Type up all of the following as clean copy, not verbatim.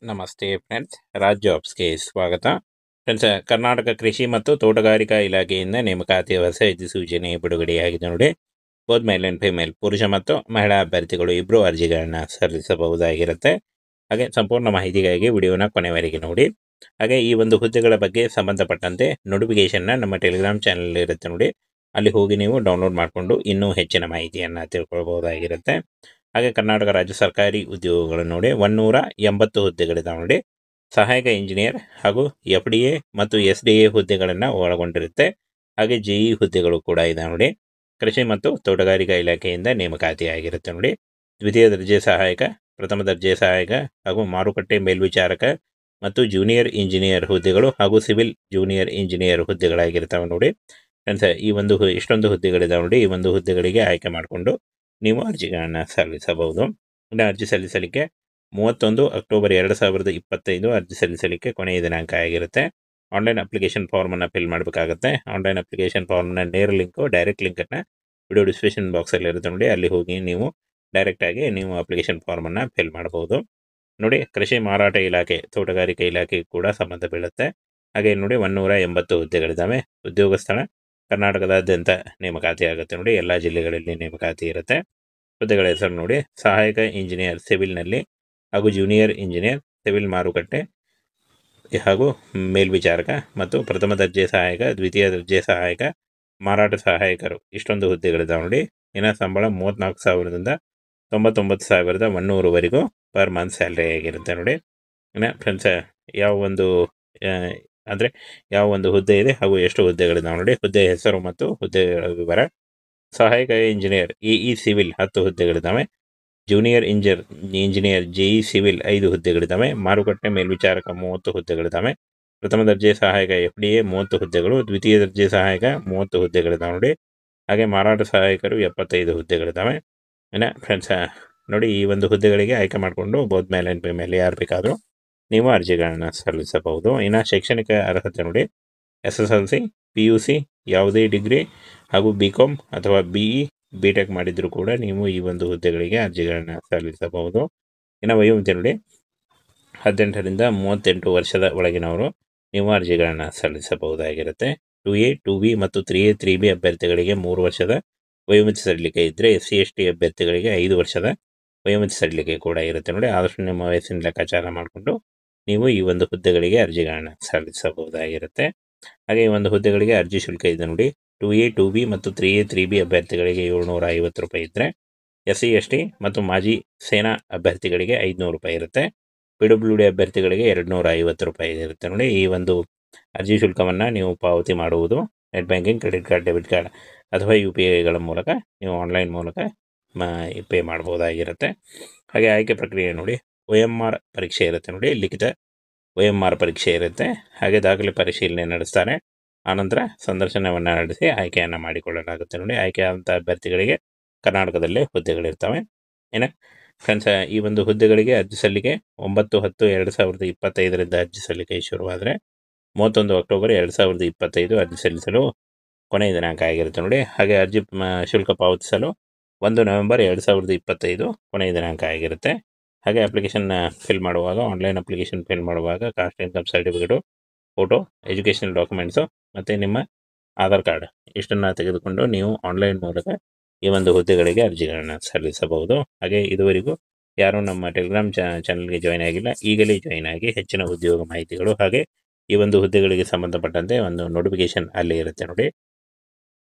ನಮಸ್ತೆ ಫ್ರೆಂಡ್ಸ್, ರಾಜ್ ಜಾಬ್ಸ್ಗೆ ಸ್ವಾಗತ. ಫ್ರೆಂಡ್ಸ್, ಕರ್ನಾಟಕ ಕೃಷಿ ಮತ್ತು ತೋಟಗಾರಿಕಾ ಇಲಾಖೆಯಿಂದ ನೇಮಕಾತಿ ಹೊಸ ಅಧಿಸೂಚನೆ ಬಿಡುಗಡೆಯಾಗಿದೆ ನೋಡಿ. ಬೋತ್ ಮೇಲ್ ಆ್ಯಂಡ್ ಫಿಮೇಲ್, ಪುರುಷ ಮತ್ತು ಮಹಿಳಾ ಅಭ್ಯರ್ಥಿಗಳು ಇಬ್ಬರು ಅರ್ಜಿಗಳನ್ನು ಸಲ್ಲಿಸಬಹುದಾಗಿರುತ್ತೆ. ಹಾಗೆ ಸಂಪೂರ್ಣ ಮಾಹಿತಿಗಾಗಿ ವಿಡಿಯೋನ ಕೊನೆವರೆಗೆ ನೋಡಿ. ಹಾಗೆ ಈ ಒಂದು ಹುದ್ದೆಗಳ ಬಗ್ಗೆ ಸಂಬಂಧಪಟ್ಟಂತೆ ನೋಟಿಫಿಕೇಶನ್ನ ನಮ್ಮ ಟೆಲಿಗ್ರಾಮ್ ಚಾನಲ್ ಇರುತ್ತೆ ನೋಡಿ, ಅಲ್ಲಿ ಹೋಗಿ ನೀವು ಡೌನ್ಲೋಡ್ ಮಾಡಿಕೊಂಡು ಇನ್ನೂ ಹೆಚ್ಚಿನ ಮಾಹಿತಿಯನ್ನು ತಿಳ್ಕೊಳ್ಬಹುದಾಗಿರುತ್ತೆ. ಹಾಗೆ ಕರ್ನಾಟಕ ರಾಜ್ಯ ಸರ್ಕಾರಿ ಉದ್ಯೋಗಗಳು ನೋಡಿ 180 ಹುದ್ದೆಗಳಿದಾವೆ ನೋಡಿ. ಸಹಾಯಕ ಇಂಜಿನಿಯರ್ ಹಾಗೂ FDA ಮತ್ತು SDA ಹುದ್ದೆಗಳನ್ನು ಒಳಗೊಂಡಿರುತ್ತೆ. ಹಾಗೆ JE ಹುದ್ದೆಗಳು ಕೂಡ ಇದೆ ನೋಡಿ. ಕೃಷಿ ಮತ್ತು ತೋಟಗಾರಿಕಾ ಇಲಾಖೆಯಿಂದ ನೇಮಕಾತಿ ಆಗಿರುತ್ತೆ ನೋಡಿ. ದ್ವಿತೀಯ ದರ್ಜೆ ಸಹಾಯಕ, ಪ್ರಥಮ ದರ್ಜೆ ಸಹಾಯಕ ಹಾಗೂ ಮಾರುಕಟ್ಟೆ ಮೇಲ್ವಿಚಾರಕ ಮತ್ತು ಜೂನಿಯರ್ ಇಂಜಿನಿಯರ್ ಹುದ್ದೆಗಳು ಹಾಗೂ ಸಿವಿಲ್ ಜೂನಿಯರ್ ಇಂಜಿನಿಯರ್ ಹುದ್ದೆಗಳಾಗಿರ್ತವೆ ನೋಡಿ. ಫ್ರೆಂಡ್ಸ್, ಈ ಒಂದು ಇಷ್ಟೊಂದು ಹುದ್ದೆಗಳಿದಾವೆ ನೋಡಿ. ಈ ಒಂದು ಹುದ್ದೆಗಳಿಗೆ ಆಯ್ಕೆ ಮಾಡಿಕೊಂಡು ನೀವು ಅರ್ಜಿಗಳನ್ನು ಸಲ್ಲಿಸಬಹುದು. ಇನ್ನು ಅರ್ಜಿ ಸಲ್ಲಿಸಲಿಕ್ಕೆ 31 ಅಕ್ಟೋಬರ್ 2025 ಅರ್ಜಿ ಸಲ್ಲಿಸಲಿಕ್ಕೆ ಕೊನೆಯ ದಿನಾಂಕ ಆಗಿರುತ್ತೆ. ಆನ್ಲೈನ್ ಅಪ್ಲಿಕೇಶನ್ ಫಾರ್ಮನ್ನು ಫಿಲ್ ಮಾಡಬೇಕಾಗುತ್ತೆ. ಆನ್ಲೈನ್ ಅಪ್ಲಿಕೇಶನ್ ಫಾರ್ಮ್ನ ನೇರ ಡೈರೆಕ್ಟ್ ಲಿಂಕನ್ನು ವಿಡಿಯೋ ಡಿಸ್ಕ್ರಿಪ್ಷನ್ ಬಾಕ್ಸಲ್ಲಿ ಇರುತ್ತೆ ನೋಡಿ, ಅಲ್ಲಿ ಹೋಗಿ ನೀವು ಡೈರೆಕ್ಟಾಗಿ ನೀವು ಅಪ್ಲಿಕೇಶನ್ ಫಾರ್ಮನ್ನು ಫಿಲ್ ಮಾಡಬಹುದು ನೋಡಿ. ಕೃಷಿ ಮಾರಾಟ ಇಲಾಖೆ, ತೋಟಗಾರಿಕೆ ಇಲಾಖೆ ಕೂಡ ಸಂಬಂಧ ಬೀಳುತ್ತೆ. ಹಾಗೆ ನೋಡಿ 180 ಹುದ್ದೆಗಳಿದ್ದಾವೆ. ಉದ್ಯೋಗ ಸ್ಥಳ ಕರ್ನಾಟಕದಾದ್ಯಂತ ನೇಮಕಾತಿ ಆಗುತ್ತೆ ನೋಡಿ. ಎಲ್ಲ ಜಿಲ್ಲೆಗಳಲ್ಲಿ ನೇಮಕಾತಿ ಇರುತ್ತೆ. ಹುದ್ದೆಗಳ ಹೆಸರು ನೋಡಿ: ಸಹಾಯಕ ಇಂಜಿನಿಯರ್ ಸಿವಿಲ್ನಲ್ಲಿ ಹಾಗೂ ಜೂನಿಯರ್ ಇಂಜಿನಿಯರ್ ಸಿವಿಲ್ ಮಾರುಕಟ್ಟೆ ಹಾಗೂ ಮೇಲ್ವಿಚಾರಕ ಮತ್ತು ಪ್ರಥಮ ದರ್ಜೆ ಸಹಾಯಕ, ದ್ವಿತೀಯ ದರ್ಜೆ ಸಹಾಯಕ, ಮಾರಾಟ ಸಹಾಯಕರು, ಇಷ್ಟೊಂದು ಹುದ್ದೆಗಳಿದಾವೆ ನೋಡಿ. ಇನ್ನು ಸಂಬಳ 34,000ದಿಂದ 99,100ವರೆಗೂ ಪರ್ ಮಂತ್ ಸ್ಯಾಲ್ರಿ ಆಗಿರುತ್ತೆ ನೋಡಿ. ಇನ್ನು ಫ್ರೆಂಡ್ಸ್, ಯಾವ ಒಂದು ಹುದ್ದೆ ಇದೆ ಹಾಗೂ ಎಷ್ಟು ಹುದ್ದೆಗಳಿದಾವೆ ನೋಡಿ. ಹುದ್ದೆ ಹೆಸರು ಮತ್ತು ಹುದ್ದೆಗಳ ವಿವರ: ಸಹಾಯಕ ಇಂಜಿನಿಯರ್ EE ಸಿವಿಲ್ 10 ಹುದ್ದೆಗಳಿದ್ದಾವೆ. ಜೂನಿಯರ್ ಇಂಜಿನಿಯರ್ JE ಸಿವಿಲ್ 5 ಹುದ್ದೆಗಳಿದ್ದಾವೆ. ಮಾರುಕಟ್ಟೆ ಮೇಲ್ವಿಚಾರಕ 30 ಹುದ್ದೆಗಳಿದ್ದಾವೆ. ಪ್ರಥಮ ದರ್ಜೆ ಸಹಾಯಕ FDA 30 ಹುದ್ದೆಗಳು. ದ್ವಿತೀಯ ದರ್ಜೆ ಸಹಾಯಕ 30 ಹುದ್ದೆಗಳಿದ್ದಾವೆ ನೋಡಿ. ಹಾಗೆ ಮಾರಾಟ ಸಹಾಯಕರು 75 ಹುದ್ದೆಗಳಿದ್ದಾವೆ. ಇನ್ನು ಫ್ರೆಂಡ್ಸ್ ನೋಡಿ, ಈ ಒಂದು ಹುದ್ದೆಗಳಿಗೆ ಆಯ್ಕೆ ಮಾಡಿಕೊಂಡು ಬೋತ್ ಮೇಲ್ ಆ್ಯಂಡ್ ಫಿಮೇಲ್ ಯಾರು ಬೇಕಾದರೂ ನೀವು ಅರ್ಜಿಗಳನ್ನು ಸಲ್ಲಿಸಬಹುದು. ಇನ್ನು ಶೈಕ್ಷಣಿಕ ಅರ್ಹತೆ ನೋಡಿ: SSLC, PUC, ಯಾವುದೇ ಡಿಗ್ರಿ ಹಾಗೂ BCom ಅಥವಾ BE, BTech ಮಾಡಿದರೂ ಕೂಡ ನೀವು ಈ ಒಂದು ಹುದ್ದೆಗಳಿಗೆ ಅರ್ಜಿಗಳನ್ನು ಸಲ್ಲಿಸಬಹುದು. ಇನ್ನು ವಯೋಮಿತಿ ನೋಡಿ: 18ರಿಂದ 38 ವರ್ಷದ ಒಳಗಿನವರು ನೀವು ಅರ್ಜಿಗಳನ್ನು ಸಲ್ಲಿಸಬಹುದಾಗಿರುತ್ತೆ. 2A, 2B ಮತ್ತು 3A, 3B ಅಭ್ಯರ್ಥಿಗಳಿಗೆ 3 ವರ್ಷದ ವಯೋಮಿತಿ ಸಡಿಲಿಕೆ ಇದ್ದರೆ, SC ST ಅಭ್ಯರ್ಥಿಗಳಿಗೆ 5 ವರ್ಷದ ವಯೋಮಿತಿ ಸಡಿಲಿಕೆ ಕೂಡ ಇರುತ್ತೆ ನೋಡಿ. ಆದಷ್ಟು ನಿಮ್ಮ ವಯಸ್ಸಿನ ಲೆಕ್ಕಾಚಾರ ಮಾಡಿಕೊಂಡು ನೀವು ಈ ಒಂದು ಹುದ್ದೆಗಳಿಗೆ ಅರ್ಜಿಗಳನ್ನು ಸಲ್ಲಿಸಬಹುದಾಗಿರುತ್ತೆ. ಹಾಗೆ ಈ ಒಂದು ಹುದ್ದೆಗಳಿಗೆ ಅರ್ಜಿ ಶುಲ್ಕ ಇದೆ ನೋಡಿ. 2A, 2B ಮತ್ತು 3A, 3B ಅಭ್ಯರ್ಥಿಗಳಿಗೆ 750 ರೂಪಾಯಿ ಇದ್ದರೆ, SC ST ಮತ್ತು ಮಾಜಿ ಸೇನಾ ಅಭ್ಯರ್ಥಿಗಳಿಗೆ 500 ರೂಪಾಯಿ ಇರುತ್ತೆ. PWD ಅಭ್ಯರ್ಥಿಗಳಿಗೆ 250 ರೂಪಾಯಿ ಇರುತ್ತೆ ನೋಡಿ. ಈ ಒಂದು ಅರ್ಜಿ ಶುಲ್ಕವನ್ನು ನೀವು ಪಾವತಿ ಮಾಡುವುದು net banking, credit card, debit card ಅಥವಾ UPIಗಳ ಮೂಲಕ ನೀವು ಆನ್ಲೈನ್ ಮೂಲಕ ಪೇ ಮಾಡ್ಬೋದಾಗಿರುತ್ತೆ. ಹಾಗೆ ಆಯ್ಕೆ ಪ್ರಕ್ರಿಯೆ ನೋಡಿ: OMR ಪರೀಕ್ಷೆ ಇರುತ್ತೆ ನೋಡಿ, ಲಿಖಿತ OMR ಪರೀಕ್ಷೆ ಇರುತ್ತೆ. ಹಾಗೆ ದಾಖಲೆ ಪರಿಶೀಲನೆ ನಡೆಸ್ತಾರೆ. ಆನಂತರ ಸಂದರ್ಶನವನ್ನು ನಡೆಸಿ ಆಯ್ಕೆಯನ್ನು ಮಾಡಿಕೊಳ್ಳಲಾಗುತ್ತೆ ನೋಡಿ. ಆಯ್ಕೆಯಾದಂಥ ಅಭ್ಯರ್ಥಿಗಳಿಗೆ ಕರ್ನಾಟಕದಲ್ಲೇ ಹುದ್ದೆಗಳಿರ್ತವೆ. ಇನ್ನು ಫ್ರೆಂಡ್ಸ್, ಈ ಒಂದು ಹುದ್ದೆಗಳಿಗೆ ಅರ್ಜಿ ಸಲ್ಲಿಕೆ 9/10/2025 ಅರ್ಜಿ ಸಲ್ಲಿಕೆ ಶುರುವಾದರೆ 31 ಅಕ್ಟೋಬರ್ 2025 ಅರ್ಜಿ ಸಲ್ಲಿಸಲು ಕೊನೆಯ ದಿನಾಂಕ ಆಗಿರುತ್ತೆ ನೋಡಿ. ಹಾಗೆ ಅರ್ಜಿ ಶುಲ್ಕ ಪಾವತಿಸಲು 1 ನವೆಂಬರ್ 2025 ಕೊನೆಯ ದಿನಾಂಕ ಆಗಿರುತ್ತೆ. ಹಾಗೆ ಅಪ್ಲಿಕೇಶನ್ ಫಿಲ್ ಮಾಡುವಾಗ, ಆನ್ಲೈನ್ ಅಪ್ಲಿಕೇಶನ್ ಫಿಲ್ ಮಾಡುವಾಗ caste income certificate, photo, educational documents ಮತ್ತು ನಿಮ್ಮ ಆಧಾರ್ ಕಾರ್ಡ್ ಇಷ್ಟನ್ನು ತೆಗೆದುಕೊಂಡು ನೀವು ಆನ್ಲೈನ್ ಮೂಲಕ ಈ ಒಂದು ಹುದ್ದೆಗಳಿಗೆ ಅರ್ಜಿಗಳನ್ನು ಸಲ್ಲಿಸಬಹುದು. ಹಾಗೆ ಇದುವರೆಗೂ ಯಾರು ನಮ್ಮ ಟೆಲಿಗ್ರಾಮ್ ಚಾನಲ್ಗೆ ಜಾಯ್ನ್ ಆಗಿಲ್ಲ, ಈಗಲೇ ಜಾಯ್ನ್ ಆಗಿ ಹೆಚ್ಚಿನ ಉದ್ಯೋಗ ಮಾಹಿತಿಗಳು ಹಾಗೆ ಈ ಒಂದು ಹುದ್ದೆಗಳಿಗೆ ಸಂಬಂಧಪಟ್ಟಂತೆ ಒಂದು ನೋಟಿಫಿಕೇಶನ್ ಅಲ್ಲಿ ಇರುತ್ತೆ ನೋಡಿ.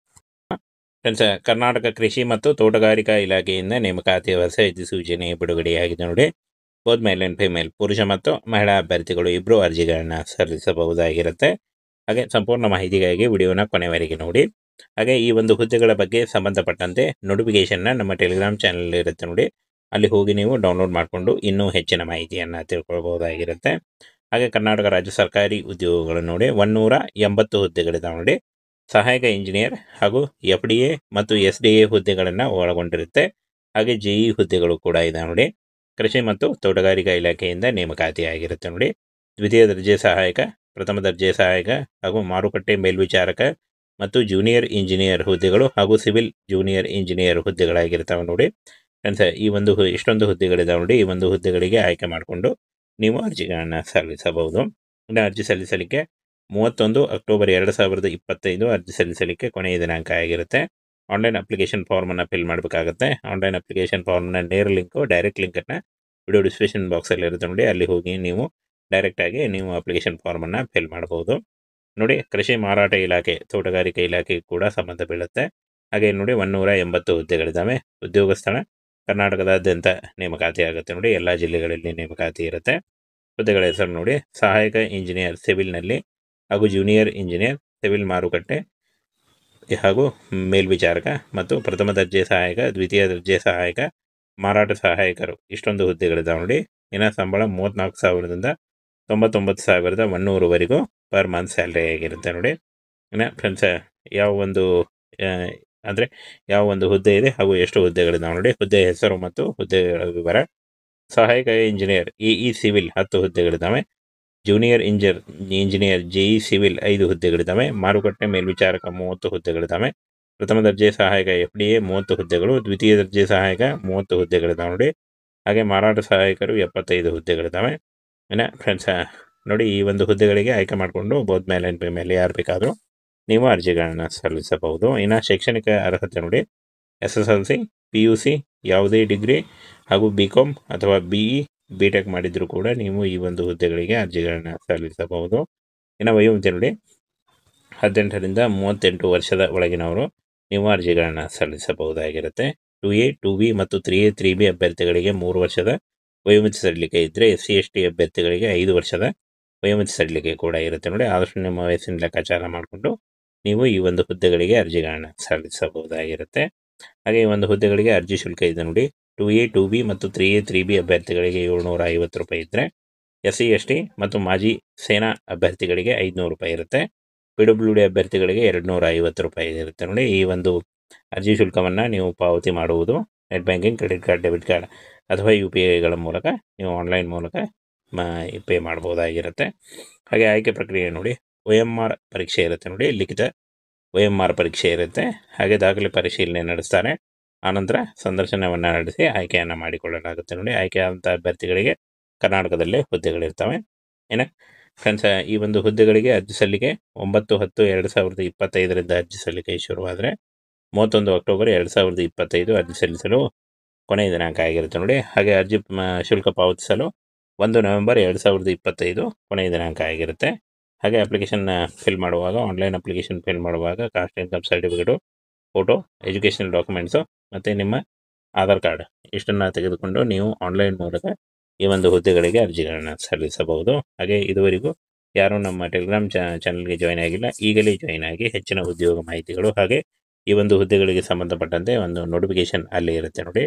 ಫ್ರೆಂಡ್ಸ್, ಕರ್ನಾಟಕ ಕೃಷಿ ಮತ್ತು ತೋಟಗಾರಿಕಾ ಇಲಾಖೆಯಿಂದ ನೇಮಕಾತಿ ಹೊಸ ಅಧಿಸೂಚನೆ ಬಿಡುಗಡೆಯಾಗಿದೆ ನೋಡಿ. ಬೋತ್ ಮೇಲ್ ಆ್ಯಂಡ್ ಫಿಮೇಲ್, ಪುರುಷ ಮತ್ತು ಮಹಿಳಾ ಅಭ್ಯರ್ಥಿಗಳು ಇಬ್ಬರು ಅರ್ಜಿಗಳನ್ನು ಸಲ್ಲಿಸಬಹುದಾಗಿರುತ್ತೆ. ಹಾಗೆ ಸಂಪೂರ್ಣ ಮಾಹಿತಿಗಾಗಿ ವಿಡಿಯೋನ ಕೊನೆವರೆಗೆ ನೋಡಿ. ಹಾಗೆ ಈ ಒಂದು ಹುದ್ದೆಗಳ ಬಗ್ಗೆ ಸಂಬಂಧಪಟ್ಟಂತೆ ನೋಟಿಫಿಕೇಶನ್ನ ನಮ್ಮ ಟೆಲಿಗ್ರಾಮ್ ಚಾನಲ್ ಇರುತ್ತೆ ನೋಡಿ, ಅಲ್ಲಿ ಹೋಗಿ ನೀವು ಡೌನ್ಲೋಡ್ ಮಾಡಿಕೊಂಡು ಇನ್ನೂ ಹೆಚ್ಚಿನ ಮಾಹಿತಿಯನ್ನು ತಿಳ್ಕೊಳ್ಬಹುದಾಗಿರುತ್ತೆ. ಹಾಗೆ ಕರ್ನಾಟಕ ರಾಜ್ಯ ಸರ್ಕಾರಿ ಉದ್ಯೋಗಗಳು ನೋಡಿ 180 ಹುದ್ದೆಗಳಿದಾವೆ ನೋಡಿ. ಸಹಾಯಕ ಇಂಜಿನಿಯರ್ ಹಾಗೂ FDA ಮತ್ತು SDA ಹುದ್ದೆಗಳನ್ನು ಒಳಗೊಂಡಿರುತ್ತೆ. ಹಾಗೆ JE ಹುದ್ದೆಗಳು ಕೂಡ ಇದೆ ನೋಡಿ. ಕೃಷಿ ಮತ್ತು ತೋಟಗಾರಿಕಾ ಇಲಾಖೆಯಿಂದ ನೇಮಕಾತಿ ಆಗಿರುತ್ತೆ ನೋಡಿ. ದ್ವಿತೀಯ ದರ್ಜೆ ಸಹಾಯಕ, ಪ್ರಥಮ ದರ್ಜೆ ಸಹಾಯಕ ಹಾಗೂ ಮಾರುಕಟ್ಟೆ ಮೇಲ್ವಿಚಾರಕ ಮತ್ತು ಜೂನಿಯರ್ ಇಂಜಿನಿಯರ್ ಹುದ್ದೆಗಳು ಹಾಗೂ ಸಿವಿಲ್ ಜೂನಿಯರ್ ಇಂಜಿನಿಯರ್ ಹುದ್ದೆಗಳಾಗಿರ್ತವೆ ನೋಡಿ. ಫ್ರೆಂಡ್ಸ್, ಈ ಒಂದು ಇಷ್ಟೊಂದು ಹುದ್ದೆಗಳಿದಾವೆ ನೋಡಿ. ಈ ಒಂದು ಹುದ್ದೆಗಳಿಗೆ ಆಯ್ಕೆ ಮಾಡಿಕೊಂಡು ನೀವು ಅರ್ಜಿಗಳನ್ನು ಸಲ್ಲಿಸಬಹುದು. ಇನ್ನು ಅರ್ಜಿ ಸಲ್ಲಿಸಲಿಕ್ಕೆ 31 ಅಕ್ಟೋಬರ್ 2025 ಅರ್ಜಿ ಸಲ್ಲಿಸಲಿಕ್ಕೆ ಕೊನೆಯ ದಿನಾಂಕ ಆಗಿರುತ್ತೆ. ಆನ್ಲೈನ್ ಅಪ್ಲಿಕೇಶನ್ ಫಾರ್ಮನ್ನು ಫಿಲ್ ಮಾಡಬೇಕಾಗುತ್ತೆ. ಆನ್ಲೈನ್ ಅಪ್ಲಿಕೇಶನ್ ಫಾರ್ಮ್ನ ನೇರ ಡೈರೆಕ್ಟ್ ಲಿಂಕನ್ನು ವಿಡಿಯೋ ಡಿಸ್ಕ್ರಿಪ್ಷನ್ ಬಾಕ್ಸಲ್ಲಿ ಇರುತ್ತೆ ನೋಡಿ, ಅಲ್ಲಿ ಹೋಗಿ ನೀವು ಡೈರೆಕ್ಟಾಗಿ ನೀವು ಅಪ್ಲಿಕೇಶನ್ ಫಾರ್ಮನ್ನು ಫಿಲ್ ಮಾಡಬಹುದು. ನೋಡಿ, ಕೃಷಿ ಮಾರಾಟ ಇಲಾಖೆ, ತೋಟಗಾರಿಕೆ ಇಲಾಖೆ ಕೂಡ ಸಂಬಂಧ ಬೀಳುತ್ತೆ. ಹಾಗೆ ನೋಡಿ 180 ಹುದ್ದೆಗಳಿದ್ದಾವೆ. ಉದ್ಯೋಗ ಸ್ಥಳ ಕರ್ನಾಟಕದಾದ್ಯಂತ ನೇಮಕಾತಿ ಆಗುತ್ತೆ ನೋಡಿ, ಎಲ್ಲ ಜಿಲ್ಲೆಗಳಲ್ಲಿ ನೇಮಕಾತಿ ಇರುತ್ತೆ. ಹುದ್ದೆಗಳ ಹೆಸರು ನೋಡಿ, ಸಹಾಯಕ ಇಂಜಿನಿಯರ್ ಸಿವಿಲ್ನಲ್ಲಿ ಹಾಗೂ ಜೂನಿಯರ್ ಇಂಜಿನಿಯರ್ ಸಿವಿಲ್ ಮಾರುಕಟ್ಟೆ ಹಾಗೂ ಮೇಲ್ವಿಚಾರಕ ಮತ್ತು ಪ್ರಥಮ ದರ್ಜೆ ಸಹಾಯಕ, ದ್ವಿತೀಯ ದರ್ಜೆ ಸಹಾಯಕ, ಮಾರಾಟ ಸಹಾಯಕರು, ಇಷ್ಟೊಂದು ಹುದ್ದೆಗಳಿದ್ದಾವೆ ನೋಡಿ. ಇನ್ನು ಸಂಬಳ 34,000ದಿಂದ 99,100ವರೆಗೂ ಪರ್ ಮಂತ್ ಸ್ಯಾಲ್ರಿ ಆಗಿರುತ್ತೆ ನೋಡಿ. ಇನ್ನು ಫ್ರೆಂಡ್ಸ್, ಯಾವ ಒಂದು ಹುದ್ದೆ ಇದೆ ಹಾಗೂ ಎಷ್ಟು ಹುದ್ದೆಗಳಿದ್ದಾವೆ ನೋಡಿ. ಹುದ್ದೆ ಹೆಸರು ಮತ್ತು ಹುದ್ದೆಗಳ ವಿವರ. ಸಹಾಯಕ ಇಂಜಿನಿಯರ್ ಇ ಸಿವಿಲ್ 10 ಹುದ್ದೆಗಳಿದ್ದಾವೆ. ಜೂನಿಯರ್ ಇಂಜಿನಿಯರ್ ಜೆಇ ಸಿವಿಲ್ 5 ಹುದ್ದೆಗಳಿದ್ದಾವೆ. ಮಾರುಕಟ್ಟೆ ಮೇಲ್ವಿಚಾರಕ 30 ಹುದ್ದೆಗಳಿದ್ದಾವೆ. ಪ್ರಥಮ ದರ್ಜೆ ಸಹಾಯಕ FDA 30 ಹುದ್ದೆಗಳು. ದ್ವಿತೀಯ ದರ್ಜೆ ಸಹಾಯಕ 30 ಹುದ್ದೆಗಳಿದ್ದಾವೆ ನೋಡಿ. ಹಾಗೆ ಮಾರಾಟ ಸಹಾಯಕರು 75 ಹುದ್ದೆಗಳಿದ್ದಾವೆ. ಇನ್ನು ಫ್ರೆಂಡ್ಸ್ ನೋಡಿ, ಈ ಒಂದು ಹುದ್ದೆಗಳಿಗೆ ಆಯ್ಕೆ ಮಾಡಿಕೊಂಡು ಬೋತ್ ಮೇಲೆ ಮೇಲೆ ಯಾರು ಬೇಕಾದರೂ ನೀವು ಅರ್ಜಿಗಳನ್ನು ಸಲ್ಲಿಸಬಹುದು. ಇನ್ನು ಶೈಕ್ಷಣಿಕ ಅರ್ಹತೆ ನೋಡಿ, SSLC, PUC, ಯಾವುದೇ ಡಿಗ್ರಿ ಹಾಗೂ BCom ಅಥವಾ BE, BTech ಮಾಡಿದರೂ ಕೂಡ ನೀವು ಈ ಒಂದು ಹುದ್ದೆಗಳಿಗೆ ಅರ್ಜಿಗಳನ್ನು ಸಲ್ಲಿಸಬಹುದು. ಇನ್ನು ವಯೋಮಿತಿ ನೋಡಿ, 18ರಿಂದ 38 ವರ್ಷದ ಒಳಗಿನವರು ನೀವು ಅರ್ಜಿಗಳನ್ನು ಸಲ್ಲಿಸಬಹುದಾಗಿರುತ್ತೆ. 2A, 2B ಮತ್ತು 3A, 3B ಅಭ್ಯರ್ಥಿಗಳಿಗೆ 3 ವರ್ಷದ ವಯೋಮಿತಿ ಸಡಿಲಿಕೆ ಇದ್ದರೆ, SC ST ಅಭ್ಯರ್ಥಿಗಳಿಗೆ 5 ವರ್ಷದ ವಯೋಮಿತಿ ಸಡಿಲಿಕೆ ಕೂಡ ಇರುತ್ತೆ ನೋಡಿ. ಆದಷ್ಟು ನಿಮ್ಮ ವಯಸ್ಸಿನ ಲೆಕ್ಕಾಚಾರ ಮಾಡಿಕೊಂಡು ನೀವು ಈ ಒಂದು ಹುದ್ದೆಗಳಿಗೆ ಅರ್ಜಿಗಳನ್ನು ಸಲ್ಲಿಸಬಹುದಾಗಿರುತ್ತೆ. ಹಾಗೆ ಈ ಒಂದು ಹುದ್ದೆಗಳಿಗೆ ಅರ್ಜಿ ಶುಲ್ಕ ಇದೆ ನೋಡಿ. 2A, 2B ಮತ್ತು 3A, 3B ಅಭ್ಯರ್ಥಿಗಳಿಗೆ 750 ರೂಪಾಯಿ ಇದ್ದರೆ, SC ST ಮತ್ತು ಮಾಜಿ ಸೇನಾ ಅಭ್ಯರ್ಥಿಗಳಿಗೆ 500 ರೂಪಾಯಿ ಇರುತ್ತೆ. PWD ಅಭ್ಯರ್ಥಿಗಳಿಗೆ 250 ರೂಪಾಯಿ ಇರುತ್ತೆ ನೋಡಿ. ಈ ಒಂದು ಅರ್ಜಿ ಶುಲ್ಕವನ್ನು ನೀವು ಪಾವತಿ ಮಾಡುವುದು net banking, credit card, debit card ಅಥವಾ UPIಗಳ ಮೂಲಕ ನೀವು ಆನ್ಲೈನ್ ಮೂಲಕ ಪೇ ಮಾಡ್ಬೋದಾಗಿರುತ್ತೆ. ಹಾಗೆ ಆಯ್ಕೆ ಪ್ರಕ್ರಿಯೆ ನೋಡಿ, OMR ಪರೀಕ್ಷೆ ಇರುತ್ತೆ ನೋಡಿ, ಲಿಖಿತ OMR ಪರೀಕ್ಷೆ ಇರುತ್ತೆ. ಹಾಗೆ ದಾಖಲೆ ಪರಿಶೀಲನೆ ನಡೆಸ್ತಾರೆ. ಆನಂತರ ಸಂದರ್ಶನವನ್ನು ನಡೆಸಿ ಆಯ್ಕೆಯನ್ನು ಮಾಡಿಕೊಳ್ಳಲಾಗುತ್ತೆ ನೋಡಿ. ಆಯ್ಕೆಯಾದಂಥ ಅಭ್ಯರ್ಥಿಗಳಿಗೆ ಕರ್ನಾಟಕದಲ್ಲೇ ಹುದ್ದೆಗಳಿರ್ತವೆ. ಏನು ಫ್ರೆಂಡ್ಸ್, ಈ ಒಂದು ಹುದ್ದೆಗಳಿಗೆ ಅರ್ಜಿ ಸಲ್ಲಿಕೆ 9/10/2025ರಿಂದ ಅರ್ಜಿ ಸಲ್ಲಿಕೆ ಶುರುವಾದರೆ 31 ಅಕ್ಟೋಬರ್ 2025 ಅರ್ಜಿ ಸಲ್ಲಿಸಲು ಕೊನೆಯ ದಿನಾಂಕ ಆಗಿರುತ್ತೆ ನೋಡಿ. ಹಾಗೆ ಅರ್ಜಿ ಶುಲ್ಕ ಪಾವತಿಸಲು 1 ನವೆಂಬರ್ 2025 ಕೊನೆಯ ದಿನಾಂಕ ಆಗಿರುತ್ತೆ. ಹಾಗೆ ಅಪ್ಲಿಕೇಶನ್ ಫಿಲ್ ಮಾಡುವಾಗ, ಆನ್ಲೈನ್ ಅಪ್ಲಿಕೇಶನ್ ಫಿಲ್ ಮಾಡುವಾಗ caste income certificate, photo, educational documents ಮತ್ತು ನಿಮ್ಮ ಆಧಾರ್ ಕಾರ್ಡ್ ಇಷ್ಟನ್ನು ತೆಗೆದುಕೊಂಡು ನೀವು ಆನ್ಲೈನ್ ಮೂಲಕ ಈ ಒಂದು ಹುದ್ದೆಗಳಿಗೆ ಅರ್ಜಿಗಳನ್ನು ಸಲ್ಲಿಸಬಹುದು. ಹಾಗೆ ಇದುವರೆಗೂ ಯಾರೂ ನಮ್ಮ ಟೆಲಿಗ್ರಾಮ್ ಚಾನಲ್ಗೆ ಜಾಯ್ನ್ ಆಗಿಲ್ಲ, ಈಗಲೇ ಜಾಯ್ನ್ ಆಗಿ ಹೆಚ್ಚಿನ ಉದ್ಯೋಗ ಮಾಹಿತಿಗಳು ಹಾಗೆ ಈ ಒಂದು ಹುದ್ದೆಗಳಿಗೆ ಸಂಬಂಧಪಟ್ಟಂತೆ ಒಂದು ನೋಟಿಫಿಕೇಶನ್ ಅಲ್ಲಿ ಇರುತ್ತೆ ನೋಡಿ,